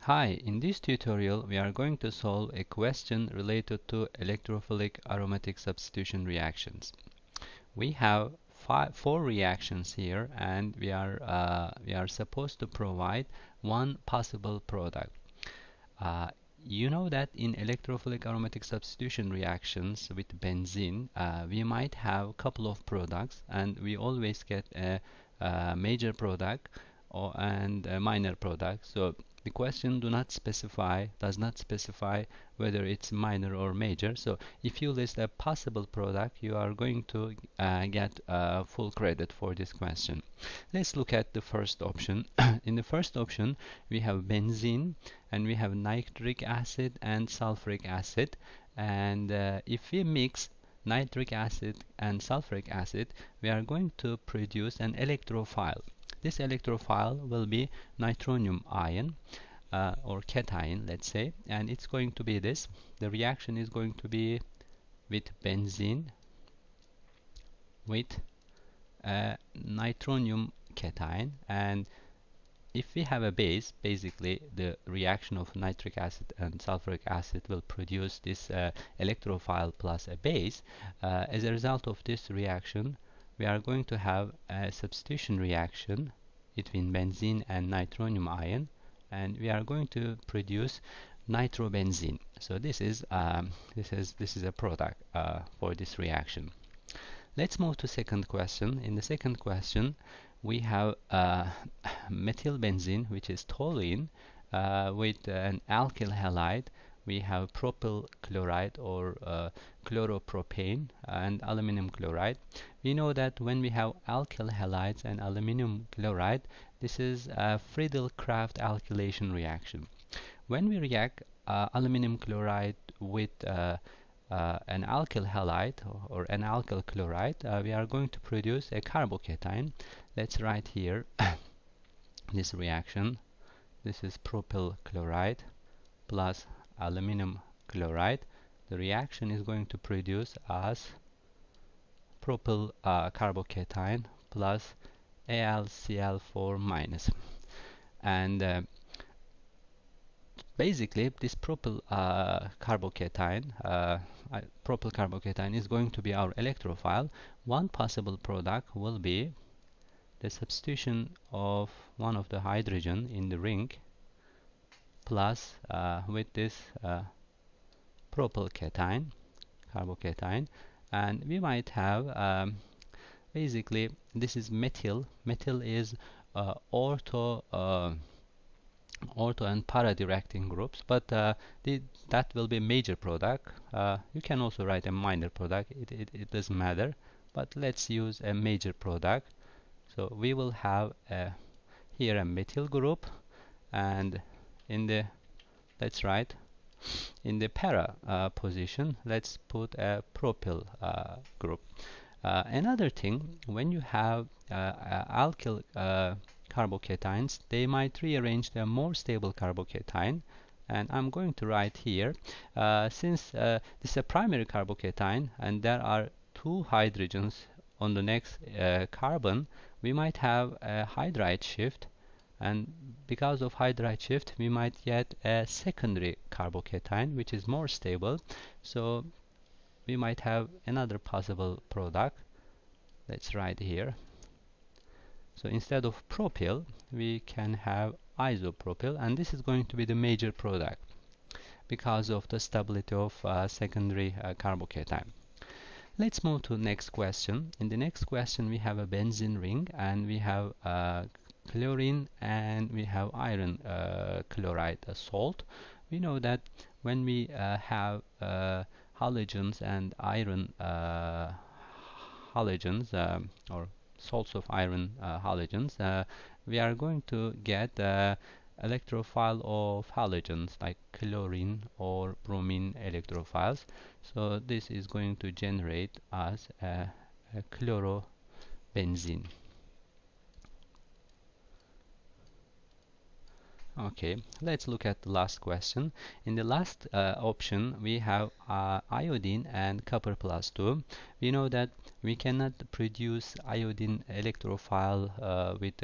Hi, in this tutorial we are going to solve a question related to electrophilic aromatic substitution reactions. We have four reactions here, and we are supposed to provide one possible product. Uh, you know that in electrophilic aromatic substitution reactions with benzene, we might have a couple of products, and we always get a major product and a minor product. So the question does not specify whether it's minor or major. So if you list a possible product, you are going to get full credit for this question. Let's look at the first option. In the first option, we have benzene, and we have nitric acid and sulfuric acid. And if we mix nitric acid and sulfuric acid, we are going to produce an electrophile. This electrophile will be nitronium ion or cation, let's say, and it's going to be this. The reaction is going to be with benzene with nitronium cation, and if we have a base, basically the reaction of nitric acid and sulfuric acid will produce this electrophile plus a base. As a result of this reaction, we are going to have a substitution reaction between benzene and nitronium ion, and we are going to produce nitrobenzene. So this is a product for this reaction. Let's move to second question. In the second question, we have methylbenzene, which is toluene, with an alkyl halide. We have propyl chloride or chloropropane and aluminum chloride. We know that when we have alkyl halides and aluminum chloride, this is a Friedel-Crafts alkylation reaction. When we react aluminum chloride with an alkyl halide or an alkyl chloride, we are going to produce a carbocation. Let's write here this reaction. This is propyl chloride plus aluminum chloride. The reaction is going to produce as propyl carbocation plus AlCl4 minus. And basically this propyl carbocation is going to be our electrophile. One possible product will be the substitution of one of the hydrogen in the ring plus with this propyl cation, carbocation, and we might have basically this is methyl. Methyl is ortho and para directing groups, but that will be a major product. You can also write a minor product, it doesn't matter, but let's use a major product. So we will have here a methyl group, and in the para position, let's put a propyl group. Another thing, when you have alkyl carbocations, they might rearrange the more stable carbocation, and I'm going to write here since this is a primary carbocation and there are two hydrogens on the next carbon, we might have a hydride shift, and because of hydride shift we might get a secondary carbocation which is more stable. So we might have another possible product. Let's write here. So instead of propyl, we can have isopropyl, and this is going to be the major product because of the stability of secondary carbocation. Let's move to the next question. In the next question, we have a benzene ring, and we have chlorine, and we have iron chloride salt. We know that when we have halogens and iron halogens or salts of iron halogens, we are going to get electrophile of halogens like chlorine or bromine electrophiles. So this is going to generate as a chlorobenzene. Okay, let's look at the last question. In the last option, we have iodine and copper plus 2. We know that we cannot produce iodine electrophile with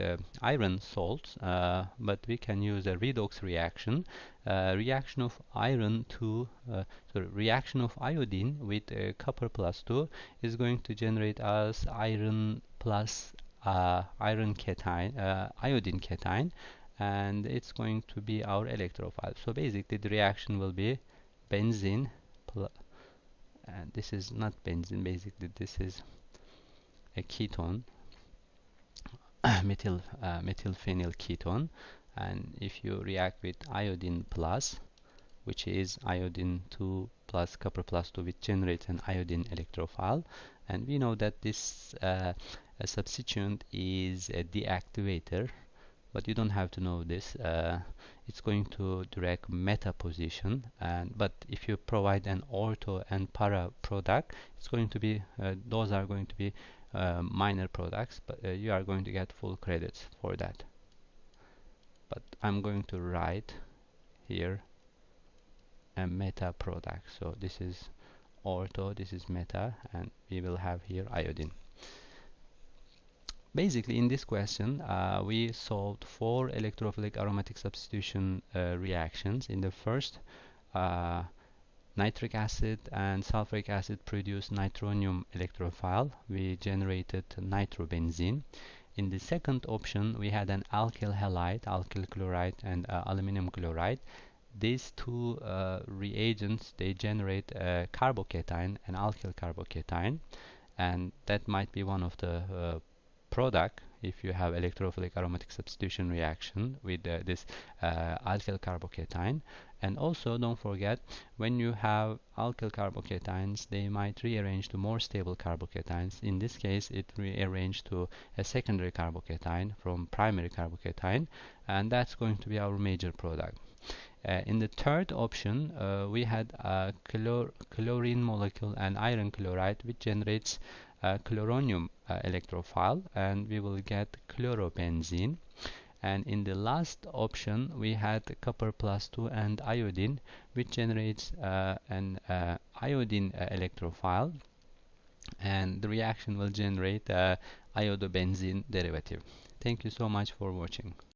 iron salts, but we can use a redox reaction. Reaction of reaction of iodine with copper plus 2 is going to generate us iron plus iron cation, iodine cation, and it's going to be our electrophile. So basically the reaction will be benzene, and this is not benzene, basically this is a ketone, methylphenyl ketone, and if you react with iodine plus, which is iodine 2 plus copper plus 2, which generates an iodine electrophile, and we know that this a substituent is a deactivator, but you don't have to know this. It's going to direct meta position, but if you provide an ortho and para product, it's going to be those are going to be minor products, but you are going to get full credits for that. But I'm going to write here a meta product. So this is ortho, this is meta, and we will have here iodine. Basically, in this question, we solved 4 electrophilic aromatic substitution reactions. In the first, nitric acid and sulfuric acid produced nitronium electrophile. We generated nitrobenzene. In the second option, we had an alkyl halide, alkyl chloride, and aluminum chloride. These two reagents, they generate a carbocation, an alkyl carbocation, and that might be one of the product if you have electrophilic aromatic substitution reaction with this alkyl carbocation. And also don't forget, when you have alkyl carbocations, they might rearrange to more stable carbocations. In this case, it rearranged to a secondary carbocation from primary carbocation, and that's going to be our major product. In the third option, we had a chlorine molecule and iron chloride, which generates chloronium electrophile, and we will get chlorobenzene. And in the last option, we had copper plus 2 and iodine, which generates an iodine electrophile, and the reaction will generate iodobenzene derivative. Thank you so much for watching.